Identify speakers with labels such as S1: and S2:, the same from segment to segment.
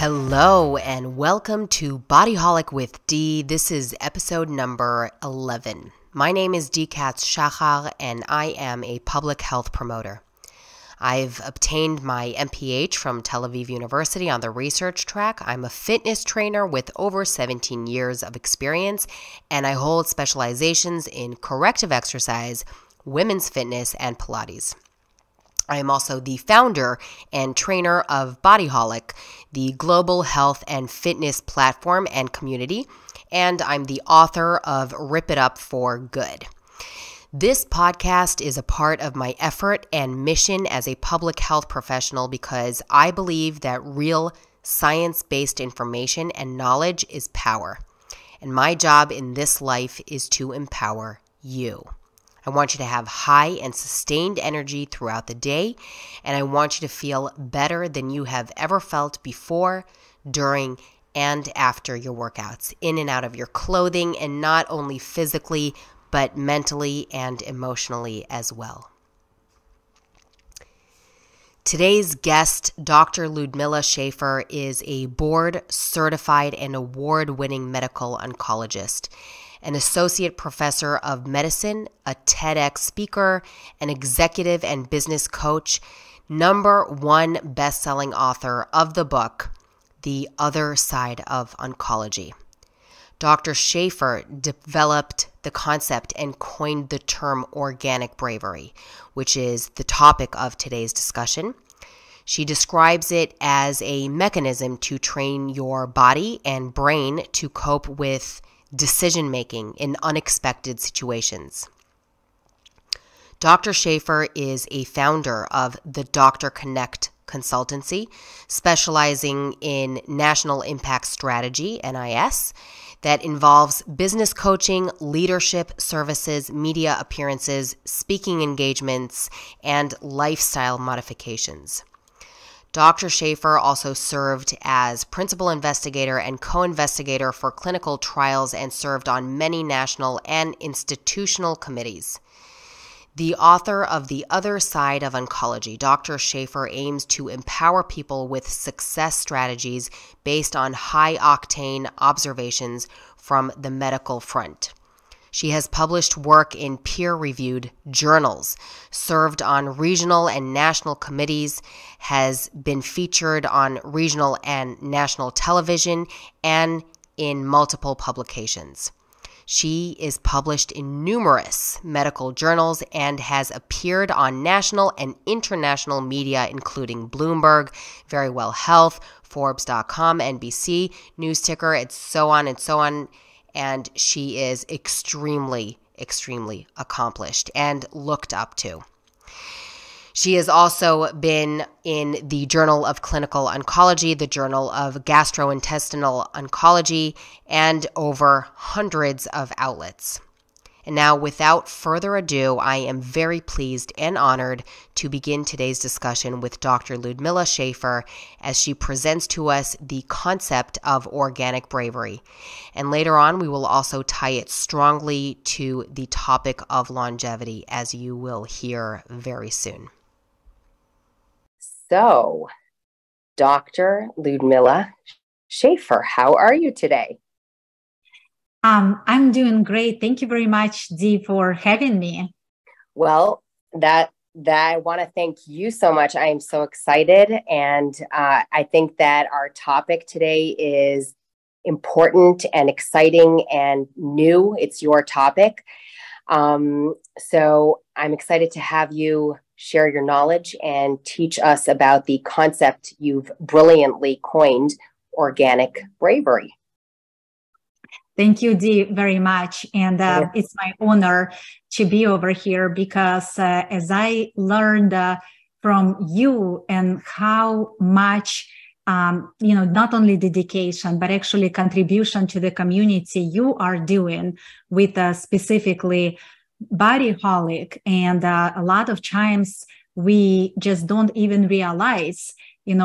S1: Hello and welcome to Bodyholic with D. This is episode number 11. My name is D. Schafer and I am a public health promoter. I've obtained my MPH from Tel Aviv University on the research track. I'm a fitness trainer with over 17 years of experience, and I hold specializations in corrective exercise, women's fitness, and Pilates. I am also the founder and trainer of Bodyholic, the global health and fitness platform and community, and I'm the author of Rip It Up for Good. This podcast is a part of my effort and mission as a public health professional because I believe that real science-based information and knowledge is power. And my job in this life is to empower you. I want you to have high and sustained energy throughout the day, and I want you to feel better than you have ever felt before, during, and after your workouts, in and out of your clothing, and not only physically, but mentally and emotionally as well. Today's guest, Dr. Liudmila Schafer, is a board-certified and award-winning medical oncologist, an associate professor of medicine, a TEDx speaker, an executive and business coach, #1 best-selling author of the book, The Other Side of Oncology. Dr. Schafer developed the concept and coined the term organic bravery, which is the topic of today's discussion. She describes it as a mechanism to train your body and brain to cope with decision-making in unexpected situations. Dr. Schafer is a founder of the Dr. Connect consultancy, specializing in national impact strategy, NIS, that involves business coaching, leadership services, media appearances, speaking engagements, and lifestyle modifications. Dr. Schafer also served as principal investigator and co-investigator for clinical trials and served on many national and institutional committees. The author of The Other Side of Oncology, Dr. Schafer aims to empower people with success strategies based on high-octane observations from the medical front. She has published work in peer-reviewed journals, served on regional and national committees, has been featured on regional and national television, and in multiple publications. She is published in numerous medical journals and has appeared on national and international media, including Bloomberg, Verywell Health, Forbes.com, NBC, News Ticker, and so on. And she is extremely accomplished and looked up to. She has also been in the Journal of Clinical Oncology, the Journal of Gastrointestinal Oncology, and over hundreds of outlets. And now, without further ado, I am very pleased and honored to begin today's discussion with Dr. Liudmila Schafer as she presents to us the concept of organic bravery. And later on, we will also tie it strongly to the topic of longevity, as you will hear very soon. So, Dr. Liudmila Schafer, how are you today?
S2: I'm doing great. Thank you very much, Dee, for having me.
S1: Well, that I want to thank you so much. I am so excited. And I think that our topic today is important and exciting and new. It's your topic. So I'm excited to have you share your knowledge and teach us about the concept you've brilliantly coined, organic bravery.
S2: Thank you, Dee, very much. And it's my honor to be over here because as I learned from you and how much, not only dedication, but actually contribution to the community you are doing with specifically Bodyholic. And a lot of times we just don't even realize,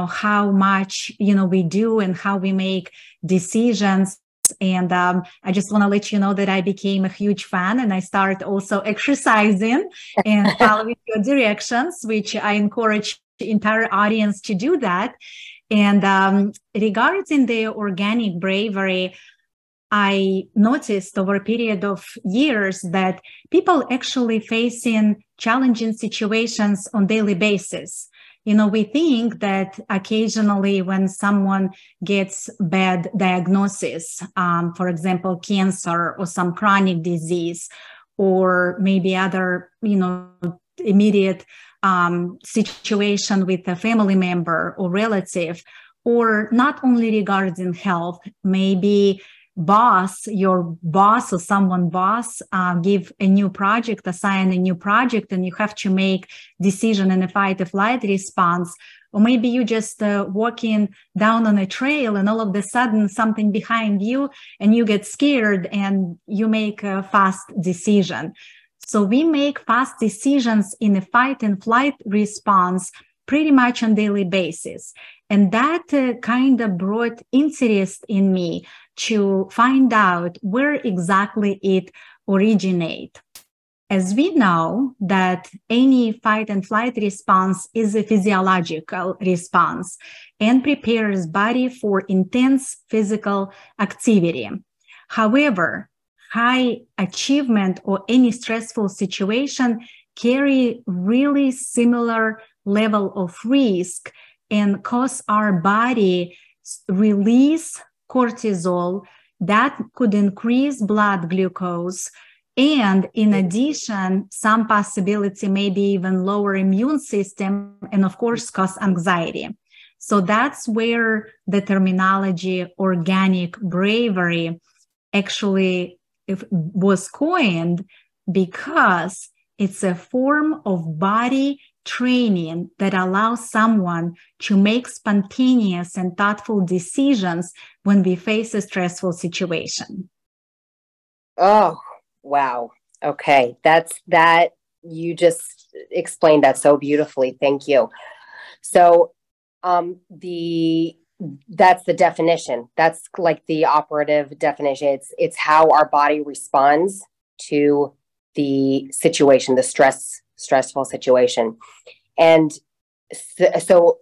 S2: how much, we do and how we make decisions. And I just want to let you know that I became a huge fan and I started also exercising and following your directions, which I encourage the entire audience to do that. And regarding the organic bravery, I noticed over a period of years that people actually facing challenging situations on daily basis. You know, we think that occasionally when someone gets bad diagnosis, for example, cancer or some chronic disease, or maybe other, you know, immediate situation with a family member or relative, or not only regarding health, maybe your boss or someone boss give a new project, assign a new project, and you have to make decision in a fight or flight response. Or maybe you just walking down on a trail and all of a sudden something behind you and you get scared and you make a fast decision. So we make fast decisions in a fight and flight response pretty much on daily basis. And that kind of brought interest in me to find out where exactly it originates. As we know that any fight and flight response is a physiological response and prepares body for intense physical activity. However, high achievement or any stressful situation carry really similar level of risk and cause our body release cortisol that could increase blood glucose. And in addition, some possibility, maybe even lower immune system, and of course, cause anxiety. So that's where the terminology organic bravery actually was coined, because it's a form of body training that allows someone to make spontaneous and thoughtful decisions when we face a stressful situation.
S1: Oh, wow. Okay. That you just explained that so beautifully. Thank you. So that's the definition. That's like the operative definition. It's how our body responds to the situation, the stressful situation. And so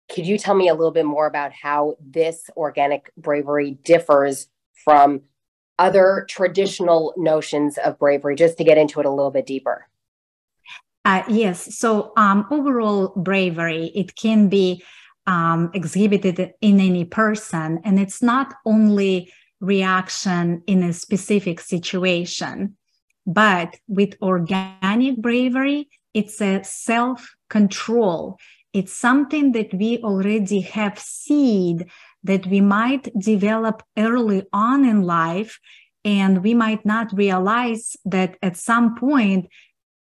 S1: could you tell me a little bit more about how this organic bravery differs from other traditional notions of bravery, just to get into it a little bit deeper?
S2: Yes. So overall bravery, it can be exhibited in any person, and it's not only reaction in a specific situation, but with organic bravery, it's a self-control. It's something that we already have seed that we might develop early on in life, and we might not realize that at some point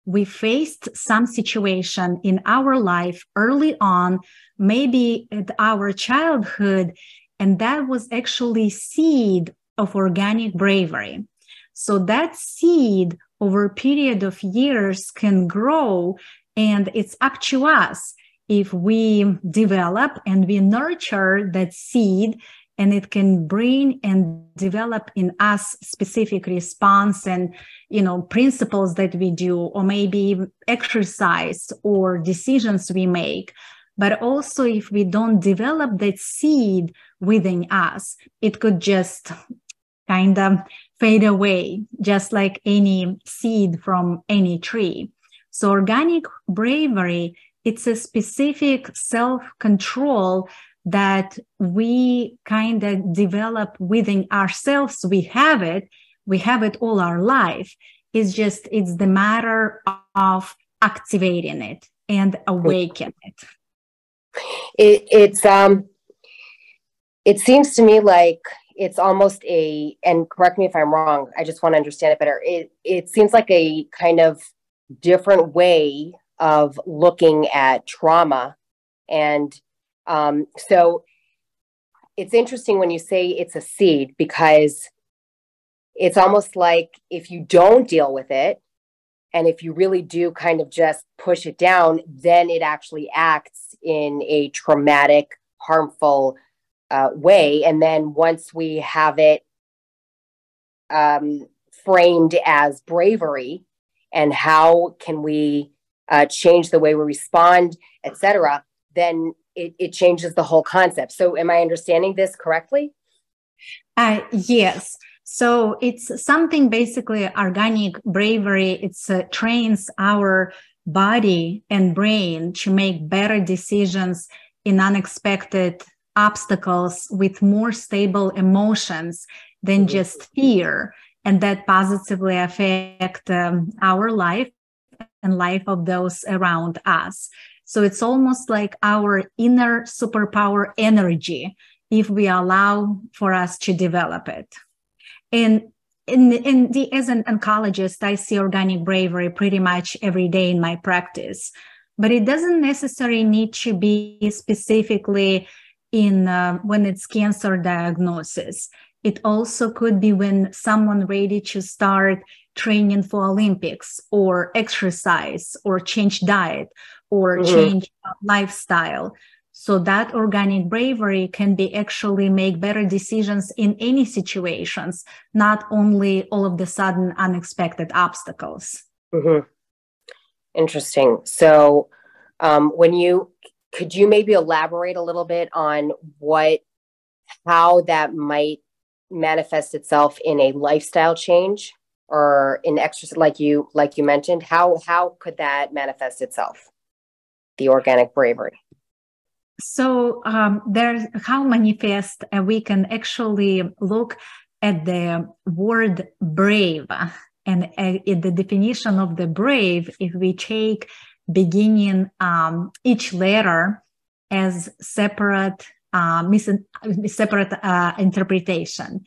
S2: we faced some situation in our life early on, maybe at our childhood, and that was actually seed of organic bravery. So that seed over a period of years can grow, and it's up to us if we develop and we nurture that seed, and it can bring and develop in us specific response and, you know, principles that we do, or maybe exercise or decisions we make. But also if we don't develop that seed within us, it could just kind of fade away, just like any seed from any tree. So organic bravery, it's a specific self-control that we kind of develop within ourselves. We have it all our life. It's the matter of activating it and awakening it. It seems to me like it's almost and correct me if I'm wrong, I just want to understand it better. It seems like a kind of different way of looking at trauma. And so it's interesting when you say it's a seed, because it's almost like if you don't deal with it, and if you really do kind of just push it down, then it actually acts in a traumatic, harmful way. And then once we have it framed as bravery, and how can we change the way we respond, etc., then
S1: it changes the whole concept. So am I understanding this correctly?
S2: Yes. So it's something basically organic bravery. It's trains our body and brain to make better decisions in unexpected obstacles with more stable emotions than just fear, and that positively affect our life and life of those around us. So it's almost like our inner superpower energy if we allow for us to develop it. And as an oncologist, I see organic bravery pretty much every day in my practice, but it doesn't necessarily need to be specifically in when it's cancer diagnosis. It also could be when someone ready to start training for Olympics or exercise or change diet or change lifestyle. So that organic bravery can be actually make better decisions in any situations, not only all of the sudden unexpected obstacles.
S1: Interesting. So could you maybe elaborate a little bit on how that might manifest itself in a lifestyle change or in exercise, like you mentioned? How could that manifest itself, the organic bravery?
S2: So there's how manifest, we can actually look at the word brave, and in the definition of the brave, if we take beginning each letter as separate interpretation.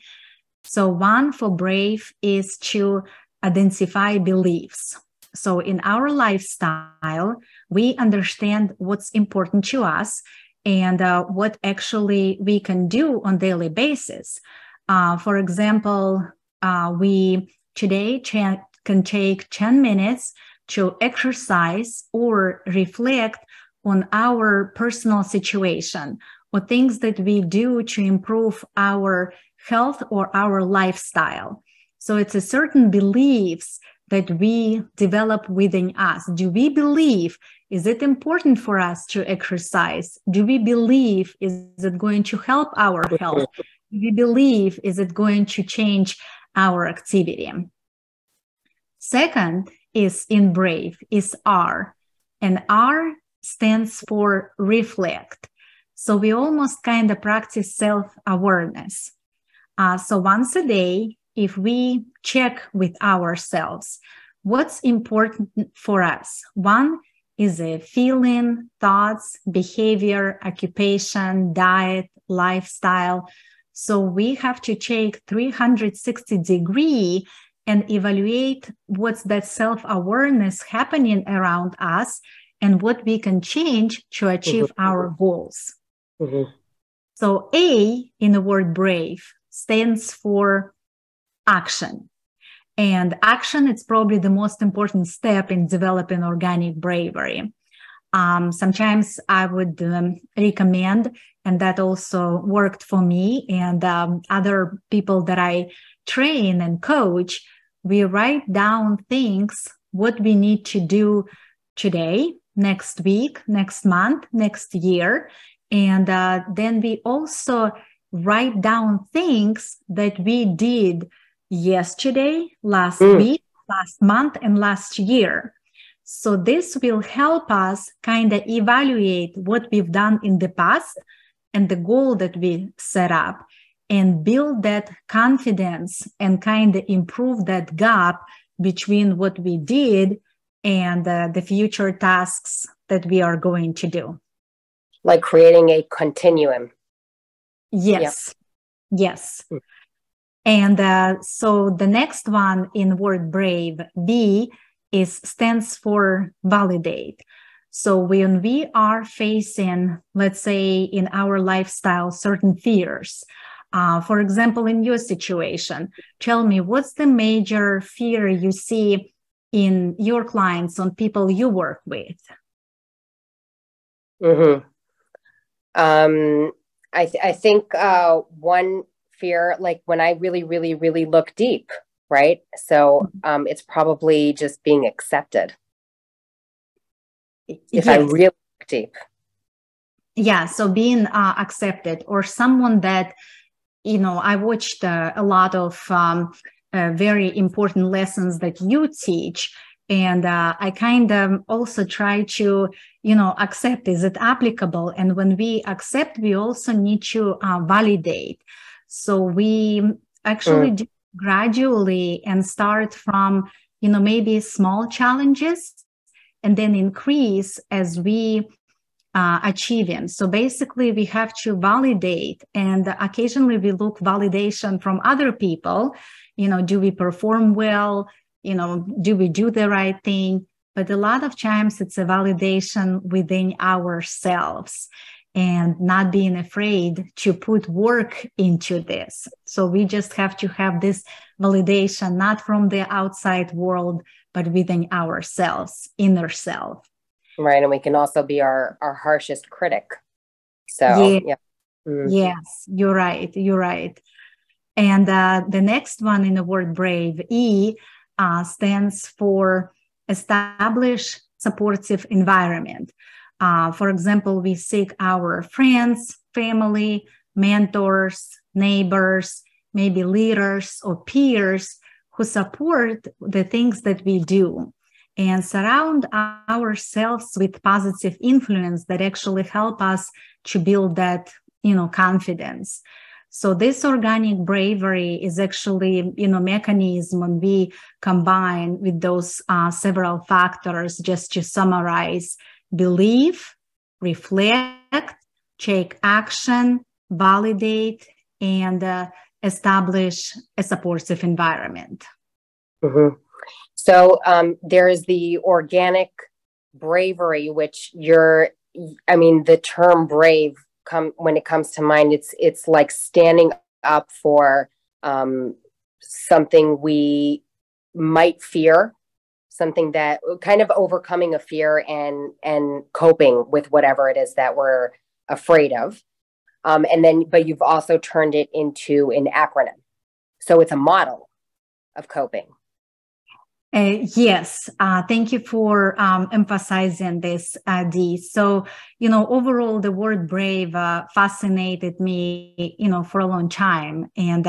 S2: So one for brave is to identify beliefs. So in our lifestyle, we understand what's important to us and what actually we can do on a daily basis. For example, we today can take 10 minutes to exercise or reflect on our personal situation or things that we do to improve our health or our lifestyle. So it's a certain beliefs that we develop within us. Do we believe, is it important for us to exercise? Do we believe, is it going to help our health? Do we believe, is it going to change our activity? Second is in brave, is R. And R stands for reflect. So we almost kind of practice self-awareness. So once a day, if we check with ourselves, what's important for us? One is a feeling, thoughts, behavior, occupation, diet, lifestyle. So we have to take 360-degree and evaluate what's that self-awareness happening around us and what we can change to achieve our goals. So A in the word brave stands for action. And action is probably the most important step in developing organic bravery. Sometimes I would recommend, and that also worked for me and other people that I train and coach, we write down things, what we need to do today, next week, next month, next year. And then we also write down things that we did yesterday, last week, last month, and last year. So this will help us kind of evaluate what we've done in the past and the goal that we set up and build that confidence and kind of improve that gap between what we did and the future tasks that we are going to do.
S1: Like creating a continuum.
S2: Yes. Yep. Yes. And so the next one in word brave, V, stands for validate. So when we are facing, let's say in our lifestyle, certain fears, for example, in your situation, tell me what's the major fear you see in your clients, on people you work with?
S1: I think one fear, like when I really look deep, right? So it's probably just being accepted. If I really look deep.
S2: Yeah, so being accepted, or someone that, I watched a lot of very important lessons that you teach. And I kind of also try to, accept, is it applicable? And when we accept, we also need to validate. So we actually do gradually and start from, maybe small challenges and then increase as we achieve them. So basically we have to validate, and occasionally we look validation from other people. Do we perform well? Do we do the right thing? But a lot of times it's a validation within ourselves, and not being afraid to put work into this. So we just have to have this validation, not from the outside world, but within ourselves, inner self.
S1: Right. And we can also be our harshest critic. So, yeah.
S2: Yes, you're right. You're right. And the next one in the word brave, E, stands for establish supportive environment. For example, we seek our friends, family, mentors, neighbors, maybe leaders or peers who support the things that we do, and surround ourselves with positive influence that actually help us to build that, confidence. So this organic bravery is actually, mechanism when we combine with those several factors. Just to summarize: believe, reflect, take action, validate, and establish a supportive environment.
S1: Mm-hmm. So there is the organic bravery, which the term brave, when it comes to mind, it's like standing up for something we might fear, something that kind of overcoming a fear and coping with whatever it is that we're afraid of. But you've also turned it into an acronym. So it's a model of coping.
S2: Yes, thank you for emphasizing this, Dee. So, overall, the word brave fascinated me, for a long time. And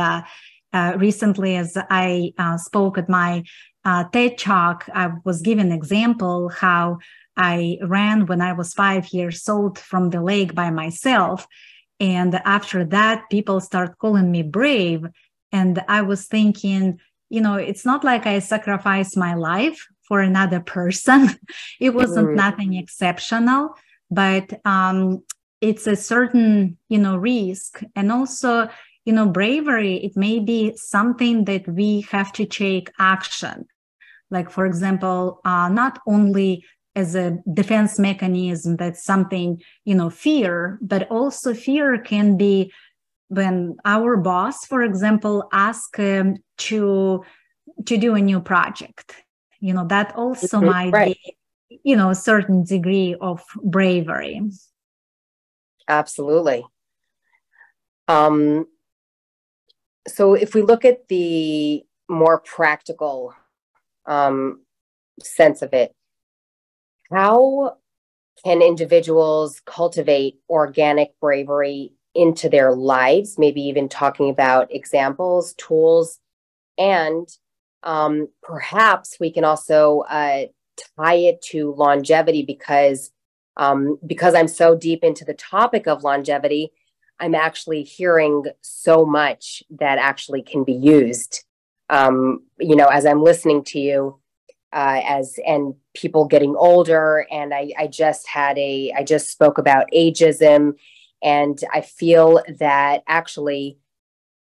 S2: recently, as I spoke at my TED Talk, I was given an example how I ran when I was 5 years old from the lake by myself. And after that, people start calling me brave. And I was thinking, it's not like I sacrificed my life for another person. It wasn't nothing exceptional, but it's a certain, risk. And also, bravery, it may be something that we have to take action. Like, for example, not only as a defense mechanism, that's something, fear, but also fear can be when our boss, for example, asks to do a new project. That also might be, a certain degree of bravery.
S1: Absolutely. So if we look at the more practical sense of it, how can individuals cultivate organic bravery into their lives, maybe even talking about examples, tools, and perhaps we can also tie it to longevity because I'm so deep into the topic of longevity, I'm actually hearing so much that actually can be used. As I'm listening to you, and people getting older, and I just spoke about ageism. And I feel that actually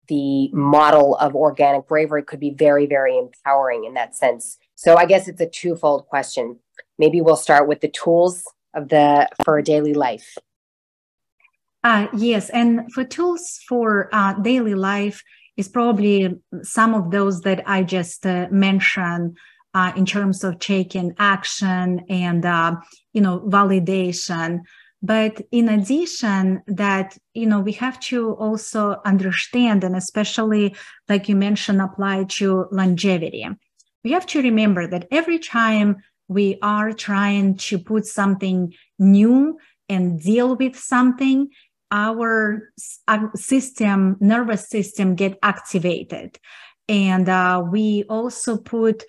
S1: the model of organic bravery could be very, very empowering in that sense. So I guess it's a twofold question. Maybe we'll start with the tools for daily life.
S2: Yes, and for tools for daily life is probably some of those that I just mentioned in terms of taking action and validation. But in addition, that, we have to also understand, and especially, like you mentioned, apply to longevity. We have to remember that every time we are trying to put something new and deal with something, our nervous system get activated. And we also put,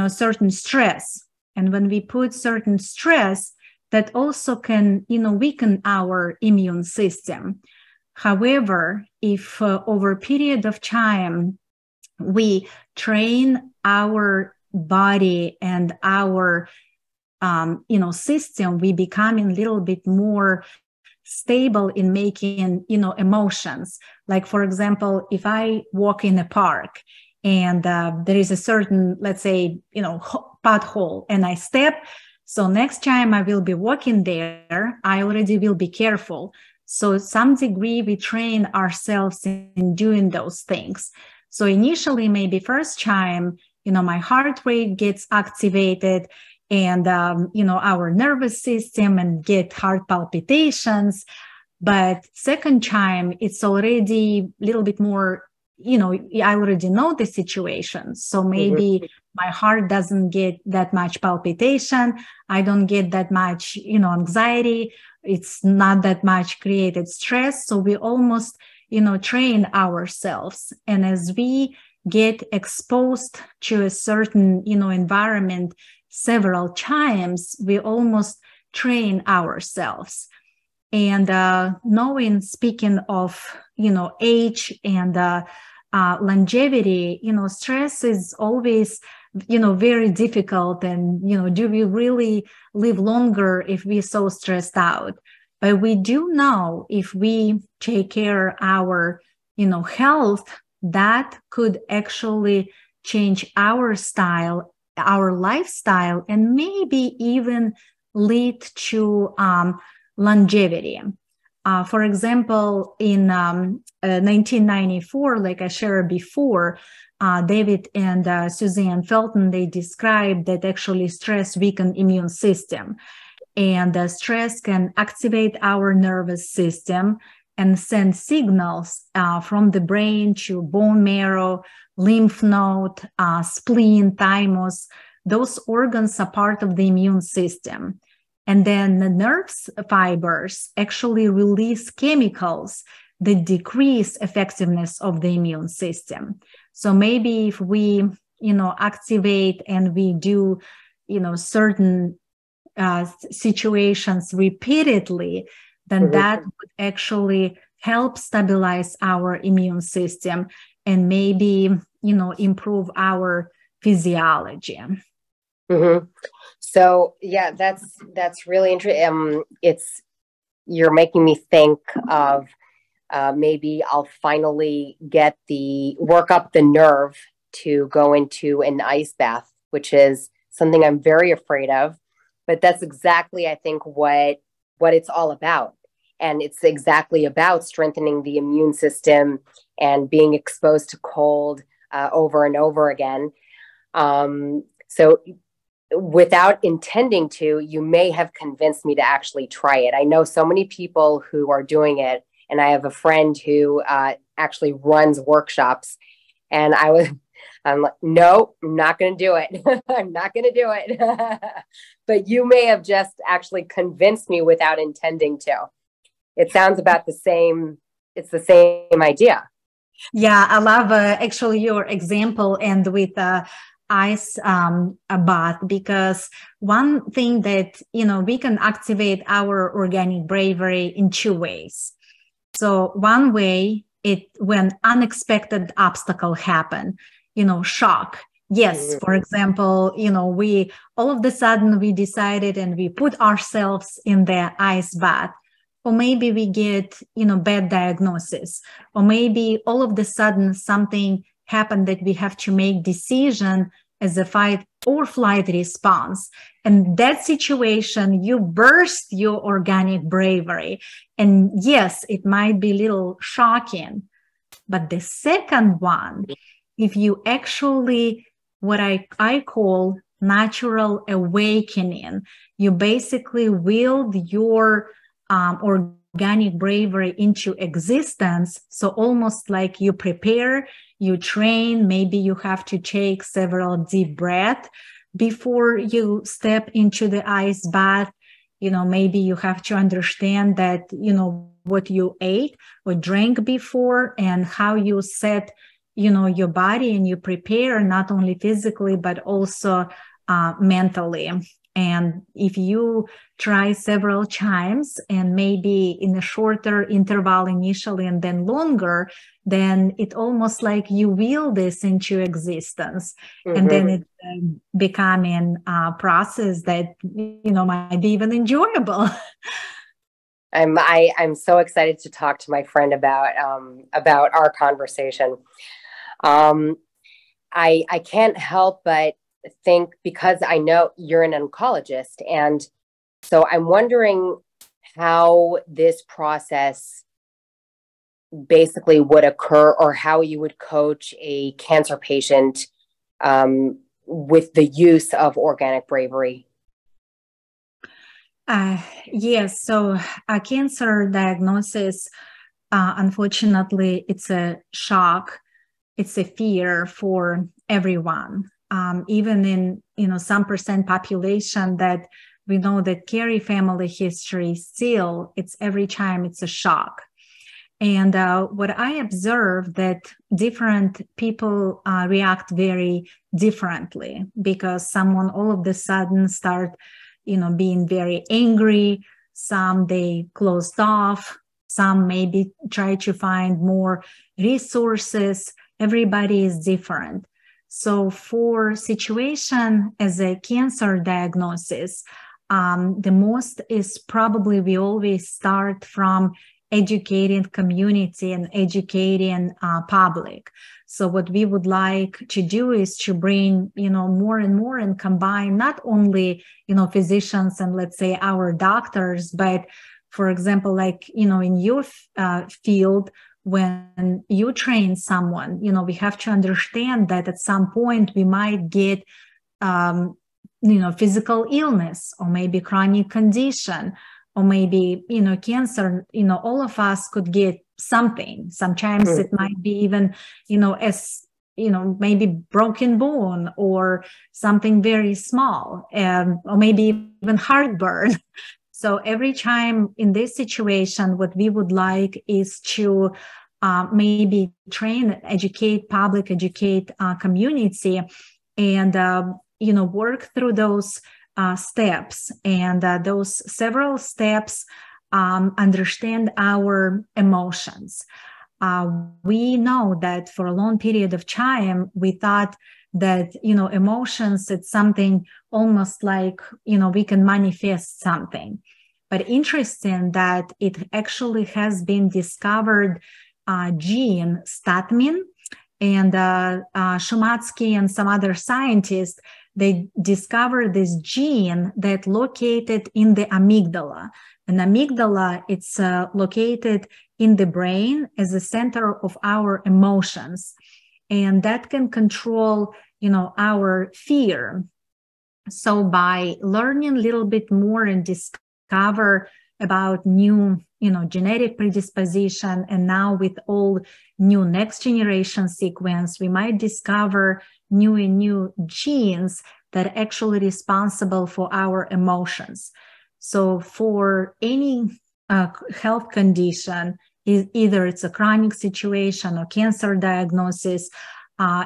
S2: certain stress. And when we put certain stress, that also can, weaken our immune system. However, if over a period of time, we train our body and our, system, we become a little bit more stable in making, emotions. Like, for example, if I walk in a park and there is a certain, let's say, pothole and I step, so next time I will be walking there, I already will be careful. So some degree we train ourselves in doing those things. So initially, maybe first time, my heart rate gets activated and, our nervous system and get heart palpitations. But second time, it's already a little bit more, I already know the situation. So maybe my heart doesn't get that much palpitation. I don't get that much, anxiety. It's not that much created stress. So we almost, train ourselves. And as we get exposed to a certain, environment several times, we almost train ourselves. And speaking of, age and longevity, stress is always, very difficult. And, do we really live longer if we're so stressed out? But we do know if we take care of our, health, that could actually change our style, our lifestyle, and maybe even lead to longevity. For example, in 1994, like I shared before, David and Suzanne Felten, they described that actually stress weakens immune system. And stress can activate our nervous system and send signals from the brain to bone marrow, lymph node, spleen, thymus. Those organs are part of the immune system. And then the nerve fibers actually release chemicals that decrease effectiveness of the immune system. So maybe if we, activate and we do, certain situations repeatedly, then that would actually help stabilize our immune system and maybe, improve our physiology.
S1: So yeah, that's really interesting. You're making me think of maybe I'll finally work up the nerve to go into an ice bath, which is something I'm very afraid of. But that's exactly, I think, what it's all about. And it's exactly about strengthening the immune system and being exposed to cold over and over again. So without intending to, you may have convinced me to actually try it. I know so many people who are doing it, and I have a friend who actually runs workshops, and I'm like, no, I'm not going to do it. I'm not going to do it. But you may have just actually convinced me without intending to. It sounds about the same. It's the same idea.
S2: Yeah, I love actually your example and with ice bath, because one thing that, we can activate our organic bravery in two ways. So one way, when unexpected obstacle happen, shock. Yes, for example, we all of a sudden we decided and we put ourselves in the ice bath. Or maybe we get, bad diagnosis. Or maybe all of a sudden something happened that we have to make decision as a fight or flight response. And that situation, you burst your organic bravery. And yes, it might be a little shocking. But the second one, if you actually, what I call natural awakening, you basically willed your organic bravery into existence. So almost like you prepare, you train, maybe you have to take several deep breaths before you step into the ice bath. maybe you have to understand that, what you ate or drank before and how you set, your body and you prepare not only physically, but also mentally. And if you try several times and maybe in a shorter interval initially and then longer, then it almost like you will this into existence. Mm-hmm. And then it's becoming a process that, might be even enjoyable.
S1: I'm so excited to talk to my friend about our conversation. I can't help but think, because I know you're an oncologist, and so I'm wondering how this process basically would occur, or how you would coach a cancer patient with the use of Organic Bravery.
S2: Yes, so a cancer diagnosis, unfortunately, it's a shock. It's a fear for everyone. Even in, some percent population that we know that carry family history, still, every time it's a shock. And what I observe that different people react very differently, because someone all of a sudden start, being very angry. Some they closed off. Some maybe try to find more resources. Everybody is different. So for situation as a cancer diagnosis, the most is probably we always start from educating community and educating public. So what we would like to do is to bring, more and more and combine not only, physicians and let's say our doctors, but for example, like, in your field, when you train someone, we have to understand that at some point we might get, physical illness or maybe chronic condition or maybe, cancer, all of us could get something. Sometimes it might be even, as, maybe broken bone or something very small, or maybe even heartburn. So every time in this situation, what we would like is to maybe train, educate public, educate community, and, work through those steps. And those several steps understand our emotions. We know that for a long period of time, we thought that, emotions, it's something almost like, we can manifest something. But interesting that it actually has been discovered gene, Stathmin, and Shumyatsky and some other scientists, they discovered this gene that located in the amygdala. And amygdala, it's located in the brain as a center of our emotions. And that can control, our fear. So by learning a little bit more and discover about new, genetic predisposition, and now with all new next generation sequence, we might discover new and new genes that are actually responsible for our emotions. So for any health condition, either it's a chronic situation or cancer diagnosis,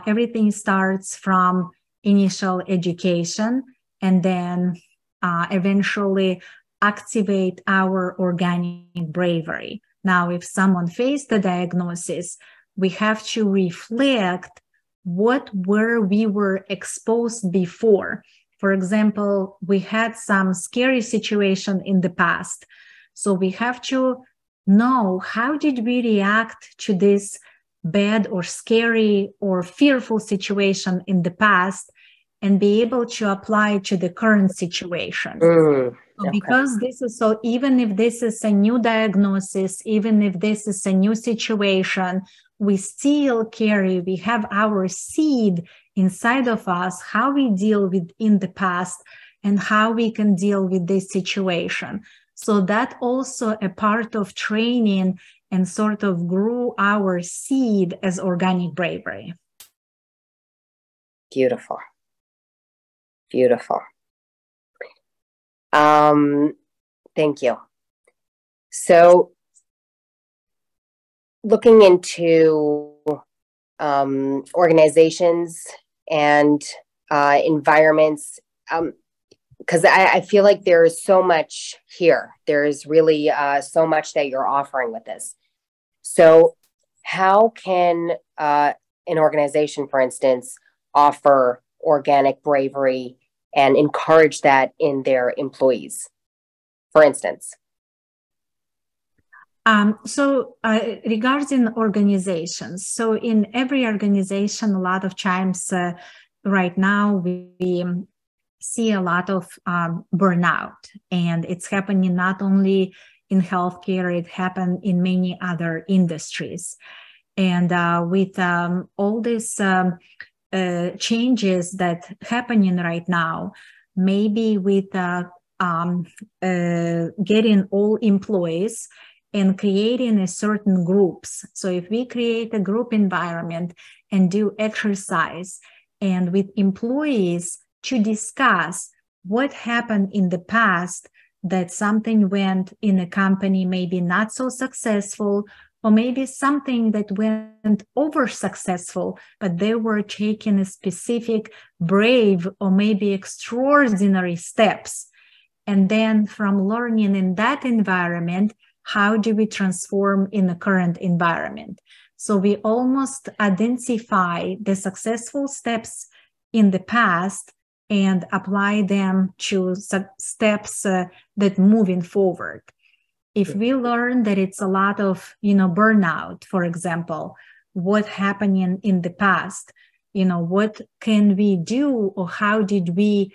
S2: everything starts from initial education and then eventually activate our organic bravery. Now, if someone faced the diagnosis, we have to reflect where we were exposed before. For example, we had some scary situation in the past. So we have to know how did we react to this bad or scary or fearful situation in the past and be able to apply to the current situation. So because this is so, even if this is a new diagnosis, even if this is a new situation, we still carry, we have our seed inside of us, how we deal with in the past and how we can deal with this situation. So that also a part of training and sort of grew our seed as organic bravery.
S1: Beautiful. Beautiful. Thank you. So, looking into organizations and environments, because I feel like there is so much here. There is really so much that you're offering with this. So how can an organization, for instance, offer organic bravery and encourage that in their employees, for instance?
S2: Regarding organizations, so in every organization, a lot of times right now we see a lot of burnout, and it's happening not only in healthcare, it happened in many other industries. And with all these changes that happening right now, maybe with getting all employees and creating a certain groups. So if we create a group environment and do exercise and with employees to discuss what happened in the past, that something went in a company maybe not so successful, or maybe something that went over successful, but they were taking a specific brave or maybe extraordinary steps. And then from learning in that environment, how do we transform in the current environment? So we almost identify the successful steps in the past and apply them to steps that moving forward. If we learn that it's a lot of, burnout, for example, what happened in the past, what can we do or how did we,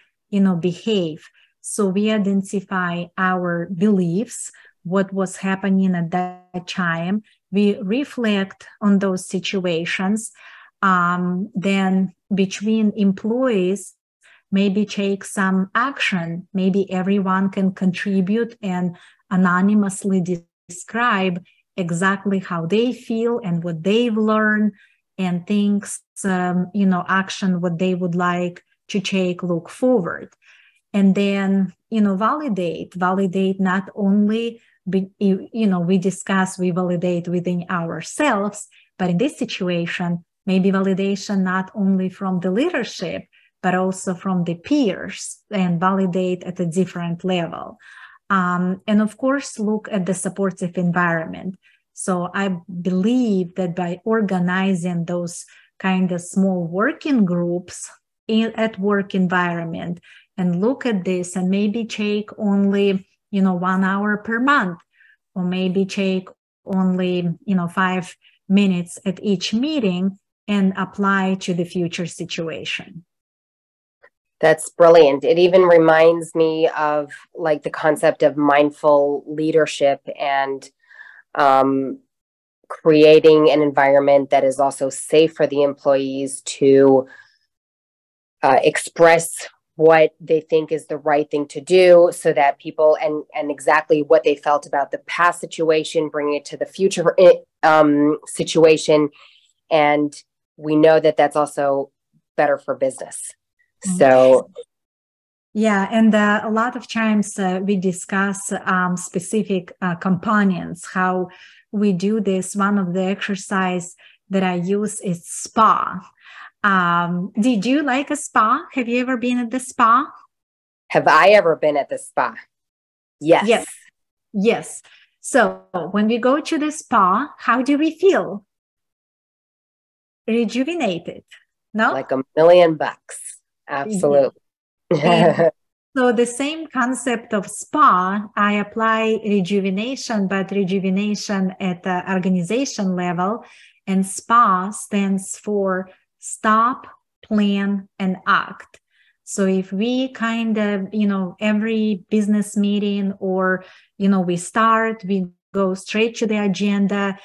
S2: behave? So we identify our beliefs, what was happening at that time. We reflect on those situations. Then between employees, maybe take some action. Maybe everyone can contribute and anonymously describe exactly how they feel and what they've learned and things, action, what they would like to take, look forward. And then, validate not only, we discuss, we validate within ourselves, but in this situation, maybe validation not only from the leadership, but also from the peers, and validate at a different level. And of course, look at the supportive environment. So I believe that by organizing those kind of small working groups at work environment and look at this and maybe take only, 1 hour per month, or maybe take only, 5 minutes at each meeting and apply to the future situation.
S1: That's brilliant. It even reminds me of like the concept of mindful leadership and creating an environment that is also safe for the employees to express what they think is the right thing to do, so that people and exactly what they felt about the past situation, bringing it to the future situation. And we know that that's also better for business. So,
S2: yeah, and a lot of times we discuss specific components, how we do this. One of the exercise that I use is spa. Did you like a spa? Have you ever been at the spa?
S1: Have I ever been at the spa? Yes.
S2: Yes. So when we go to the spa, how do we feel? Rejuvenated, no?
S1: Like $1,000,000. Absolutely.
S2: So the same concept of spa, I apply rejuvenation, but rejuvenation at the organization level. And SPA stands for stop, plan, and act. So if we kind of, every business meeting or, we start, we go straight to the agenda,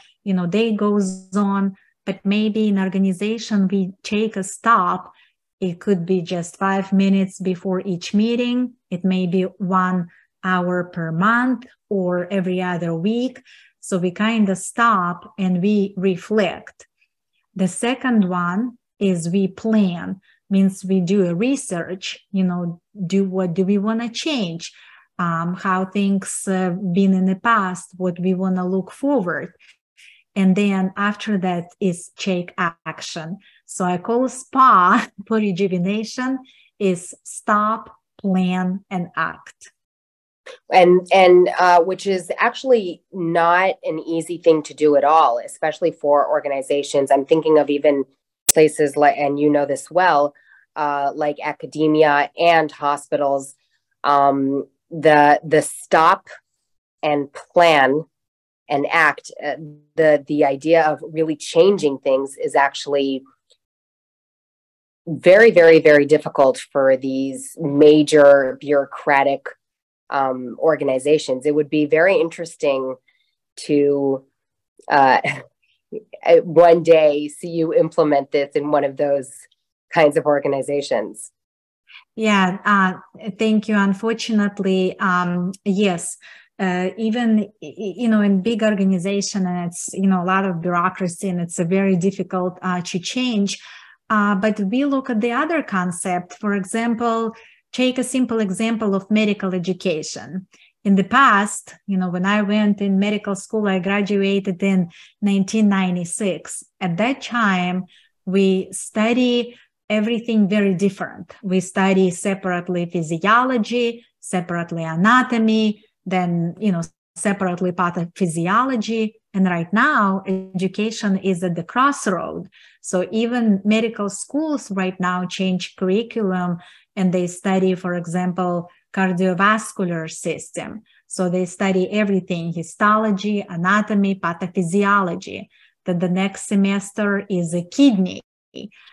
S2: day goes on, but maybe in organization, we take a stop. It could be just 5 minutes before each meeting. It may be 1 hour per month or every other week. So we kind of stop and we reflect. The second one is we plan, means we do a research, what do we want to change? how things been in the past, what we want to look forward. And then after that is take action. So I call SPA for rejuvenation is stop, plan, and act.
S1: And which is actually not an easy thing to do at all, especially for organizations. I'm thinking of even places like, and you know this well, like academia and hospitals. The stop and plan and act, the idea of really changing things is actually very, very, very difficult for these major bureaucratic organizations. It would be very interesting to one day see you implement this in one of those kinds of organizations.
S2: Yeah, thank you. Unfortunately, yes. Even, in big organization, and it's, a lot of bureaucracy, and it's a very difficult to change. But we look at the other concept. For example, take a simple example of medical education. In the past, when I went in medical school, I graduated in 1996. At that time, we study everything very different. We study separately physiology, separately anatomy, then, separately pathophysiology. And right now, education is at the crossroad. So even medical schools right now change curriculum, and they study, for example, cardiovascular system. So they study everything, histology, anatomy, pathophysiology. Then the next semester is a kidney.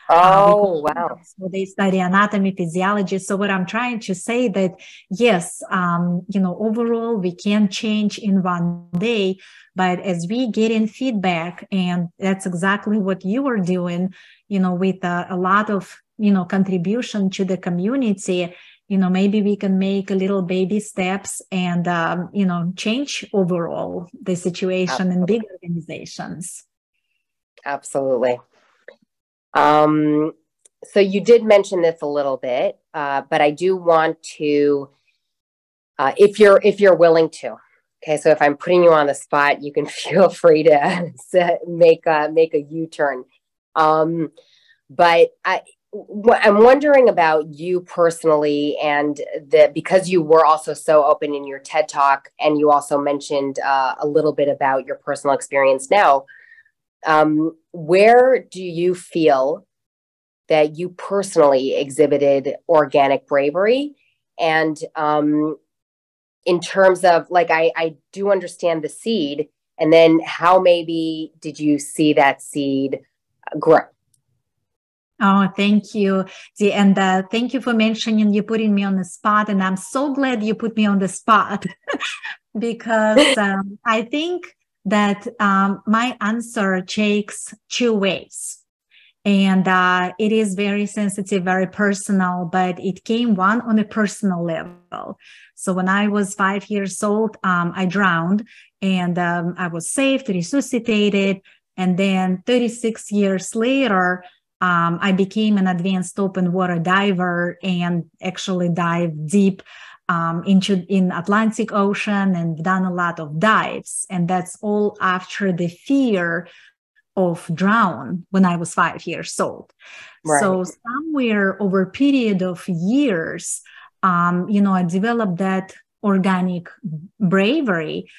S1: Oh, wow.
S2: So they study anatomy, physiology. So what I'm trying to say that, yes, overall we can change in one day, but as we get in feedback, and that's exactly what you were doing, with a lot of, contribution to the community, maybe we can make a little baby steps and, change overall the situation in big organizations.
S1: Absolutely. So you did mention this a little bit, but I do want to, if you're willing to, okay, so if I'm putting you on the spot, you can feel free to make a U-turn. But I'm wondering about you personally, and because you were also so open in your TED Talk, and you also mentioned a little bit about your personal experience now. Where do you feel that you personally exhibited organic bravery? And in terms of, like, I do understand the seed, and then how maybe did you see that seed grow?
S2: Oh, thank you. And thank you for mentioning, you putting me on the spot. And I'm so glad you put me on the spot because I think that my answer takes two ways. And it is very sensitive, very personal, but it came one on a personal level. So when I was 5 years old, I drowned, and I was saved, resuscitated. And then 36 years later, I became an advanced open water diver and actually dived deep in Atlantic Ocean and done a lot of dives. And that's all after the fear of drown when I was 5 years old. Right. So somewhere over a period of years, I developed that organic bravery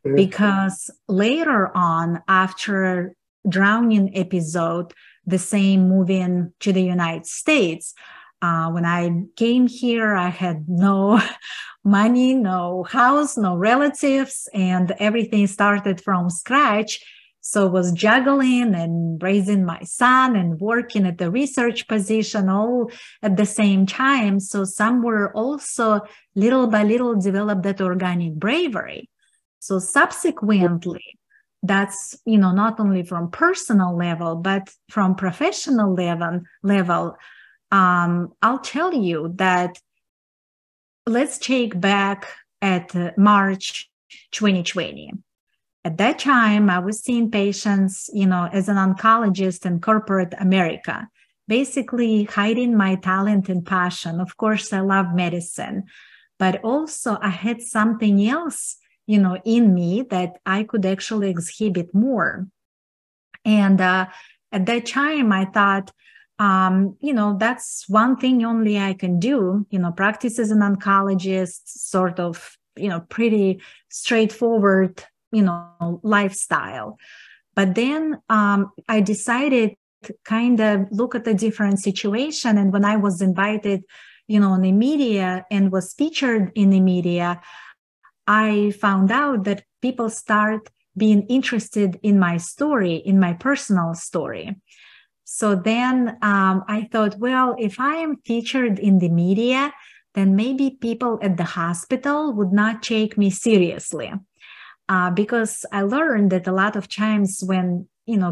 S2: because later on, after drowning episode, the same moving to the United States, when I came here, I had no money, no house, no relatives, and everything started from scratch. So was juggling and raising my son and working at the research position all at the same time. So somewhere also little by little developed that organic bravery. So subsequently, that's, not only from personal level, but from professional level, I'll tell you that let's take back at March 2020. At that time, I was seeing patients, as an oncologist in corporate America, basically hiding my talent and passion. Of course, I love medicine, but also I had something else, in me that I could actually exhibit more. And at that time, I thought, that's one thing only I can do, practice as an oncologist, sort of, pretty straightforward, lifestyle. But then I decided to kind of look at a different situation. And when I was invited, in the media and was featured in the media, I found out that people start being interested in my story, in my personal story. So then I thought, well, if I am featured in the media, then maybe people at the hospital would not take me seriously. Because I learned that a lot of times when,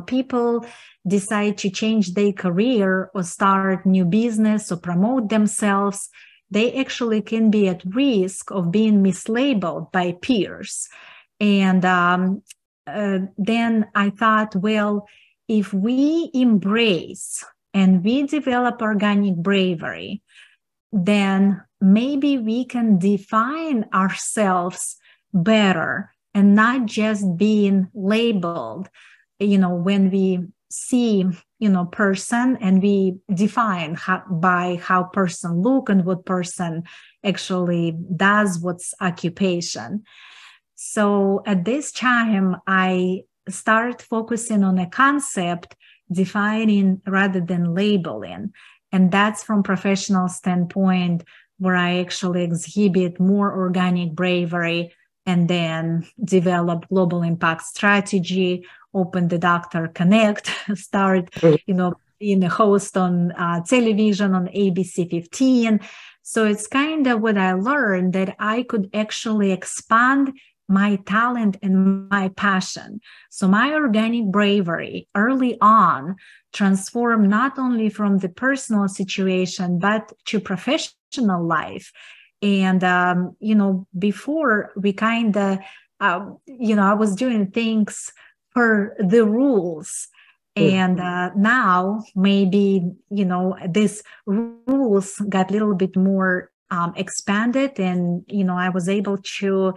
S2: people decide to change their career or start new business or promote themselves, they actually can be at risk of being mislabeled by peers. And then I thought, well, if we embrace and we develop organic bravery, then maybe we can define ourselves better and not just being labeled, when we see, person and we define by how person look and what person actually does, what's occupation. So at this time, I start focusing on a concept, defining rather than labeling. And that's from professional standpoint where I actually exhibit more organic bravery and then develop global impact strategy, open the Doctor Connect, start, being a host on television on ABC 15. So it's kind of what I learned, that I could actually expand my talent and my passion. So my organic bravery early on transformed not only from the personal situation, but to professional life. And, before we kind of, I was doing things per the rules. And now maybe, these rules got a little bit more expanded, and, I was able to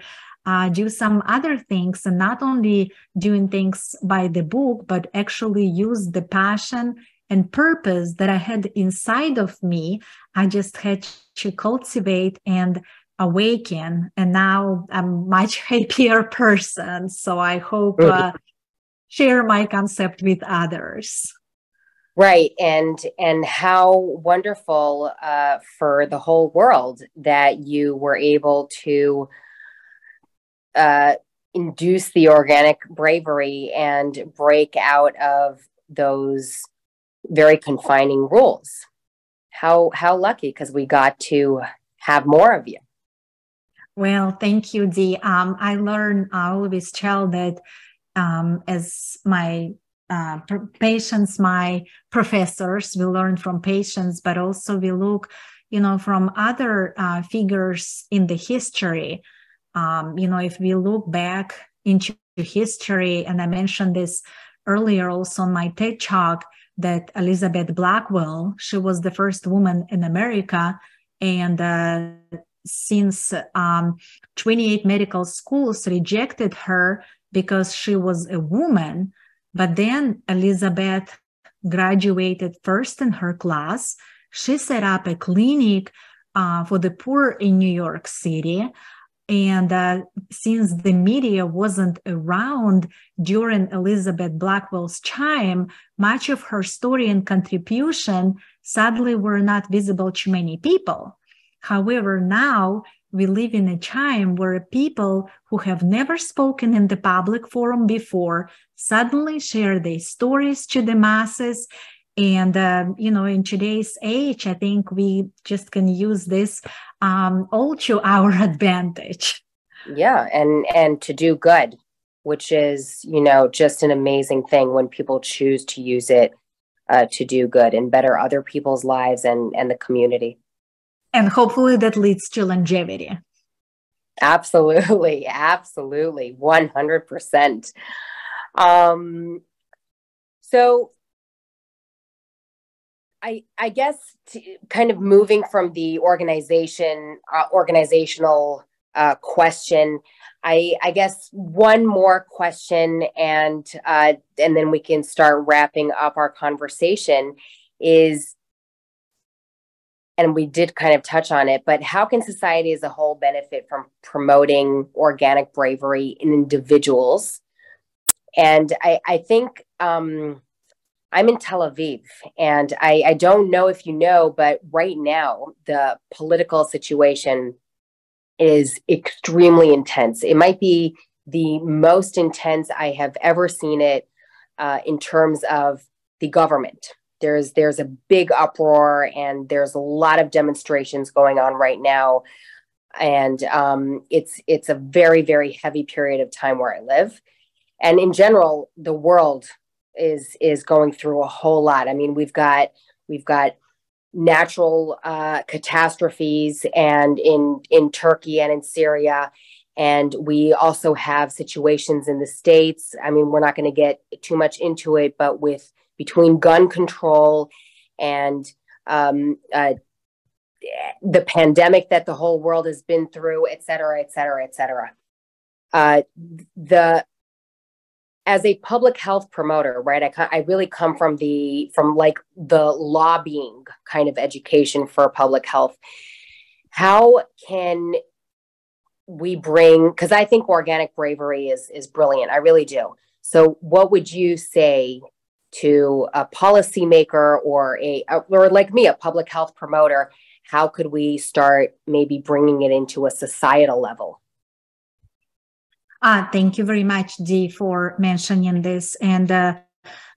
S2: do some other things, and not only doing things by the book, but actually use the passion and purpose that I had inside of me. I just had to cultivate and awaken. And now I'm a much happier person. So I hope share my concept with others.
S1: Right. And how wonderful for the whole world that you were able to induce the organic bravery and break out of those very confining rules. How lucky, because we got to have more of you.
S2: Well, thank you, Dee. I always tell that as my patients, my professors, we learn from patients, but also we look, from other figures in the history. If we look back into history, and I mentioned this earlier also on my TED Talk, that Elizabeth Blackwell, she was the first woman in America, and since 28 medical schools rejected her because she was a woman, but then Elizabeth graduated first in her class. She set up a clinic for the poor in New York City. And since the media wasn't around during Elizabeth Blackwell's time, much of her story and contribution sadly were not visible to many people. However, now we live in a time where people who have never spoken in the public forum before suddenly share their stories to the masses. And, in today's age, I think we just can use this all to our advantage.
S1: Yeah. And to do good, which is, just an amazing thing when people choose to use it to do good and better other people's lives and the community.
S2: And hopefully that leads to longevity.
S1: Absolutely. Absolutely. 100%. So I guess kind of moving from the organizational question, I guess one more question, and then we can start wrapping up our conversation is, and we did kind of touch on it, but how can society as a whole benefit from promoting organic bravery in individuals? And I think I'm in Tel Aviv, and I don't know if you know, but right now the political situation is extremely intense. It might be the most intense I have ever seen it in terms of the government. There's a big uproar, and there's a lot of demonstrations going on right now, and it's a very, very heavy period of time where I live, and in general, the world is going through a whole lot. I mean, we've got natural catastrophes, and in Turkey and in Syria, and we also have situations in the States. I mean, we're not going to get too much into it, but between gun control and the pandemic that the whole world has been through, et cetera, et cetera, et cetera. As a public health promoter, right? I really come from like the lobbying kind of education for public health. How can we bring? Because I think organic bravery is brilliant. I really do. So, what would you say to a policymaker or like me, a public health promoter? How could we start maybe bringing it into a societal level?
S2: Thank you very much, Dee, for mentioning this. And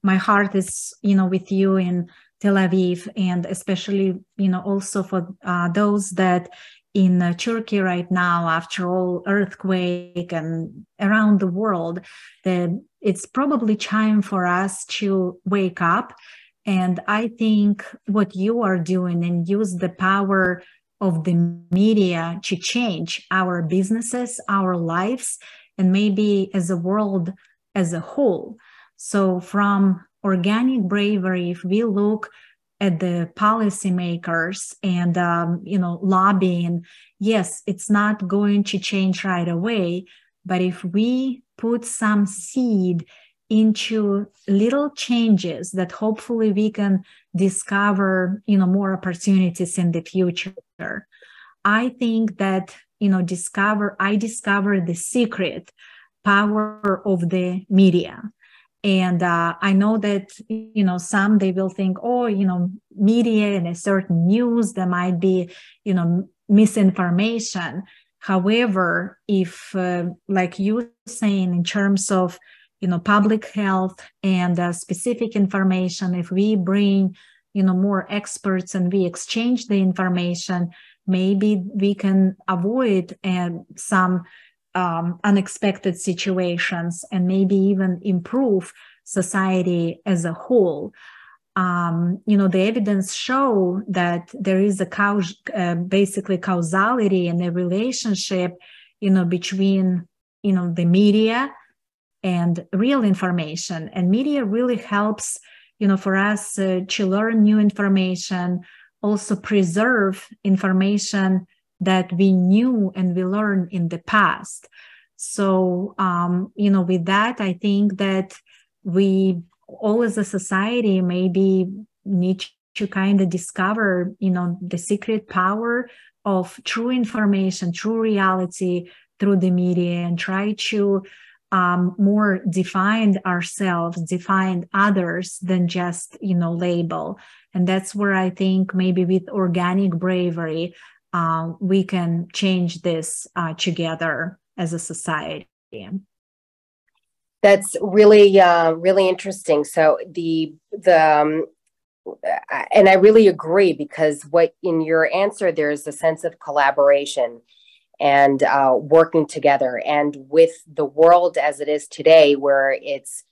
S2: my heart is, with you in Tel Aviv, and especially, also for those that in Turkey right now, after all earthquake and around the world, it's probably time for us to wake up. And I think what you are doing, and use the power of the media to change our businesses, our lives, and maybe as a world as a whole. So from organic bravery, if we look at the policymakers and, lobbying, yes, it's not going to change right away. But if we put some seed into little changes that hopefully we can discover, more opportunities in the future, I think that I discovered the secret power of the media. And I know that, some, they will think, media and a certain news, there might be, misinformation. However, if, like you saying, in terms of, public health and specific information, if we bring, more experts and we exchange the information, maybe we can avoid some unexpected situations, and maybe even improve society as a whole. The evidence show that there is basically causality and a relationship, between, the media and real information. And media really helps, for us to learn new information, also preserve information that we knew and we learned in the past. So, with that, I think that we all as a society maybe need to kind of discover, the secret power of true information, true reality through the media, and try to more define ourselves, define others than just, label. And that's where I think maybe with organic bravery, we can change this together as a society.
S1: That's really, really interesting. So and I really agree, because what in your answer, there's a sense of collaboration and working together. And with the world as it is today, where it's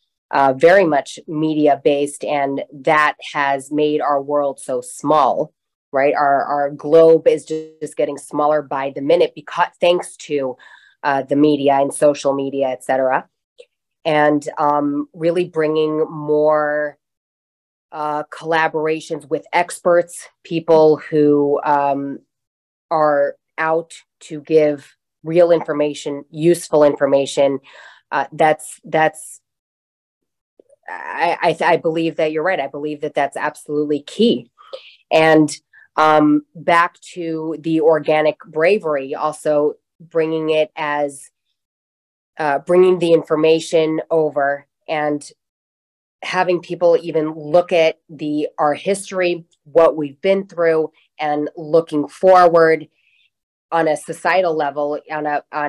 S1: very much media based, and that has made our world so small, right? Our globe is just getting smaller by the minute, because thanks to the media and social media, et cetera. And really bringing more collaborations with experts, people who are out to give real information, useful information. I believe that you're right. I believe that that's absolutely key. And back to the organic bravery, also bringing it as bringing the information over and having people even look at our history, what we've been through, and looking forward on a societal level, on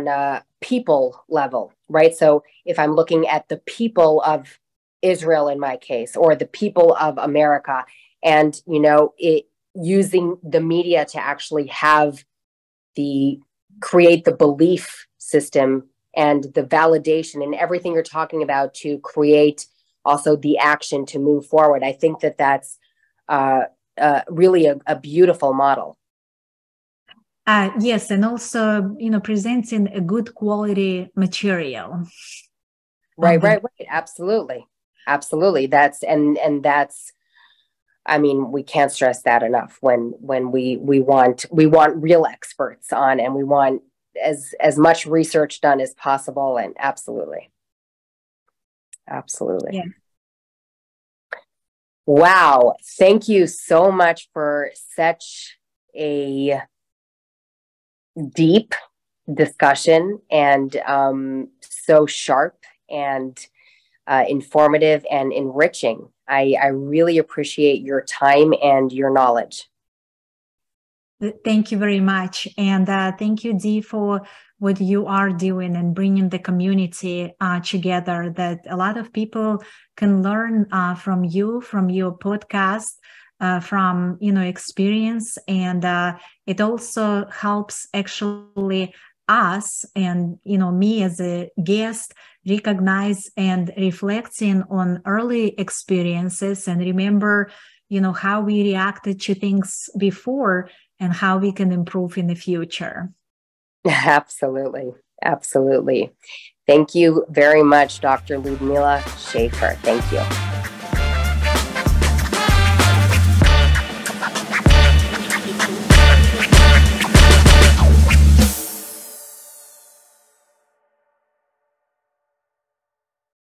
S1: a people level, right? So if I'm looking at the people of Israel in my case, or the people of America, and using the media to actually create the belief system and the validation and everything you're talking about to create also the action to move forward. I think that that's really a beautiful model.
S2: Yes, and also, presenting a good quality material.
S1: Right. Absolutely. That's, I mean, we can't stress that enough when we want real experts on, and we want as much research done as possible. And absolutely. Yeah. Wow. Thank you so much for such a deep discussion, and so sharp and informative and enriching. I really appreciate your time and your knowledge.
S2: Thank you very much. And thank you, Dee, for what you are doing and bringing the community together, that a lot of people can learn from you, from your podcast, from, experience. And it also helps actually us and, me as a guest recognize and reflecting on early experiences and remember, how we reacted to things before and how we can improve in the future.
S1: Absolutely. Thank you very much, Dr. Liudmila Schafer. Thank you.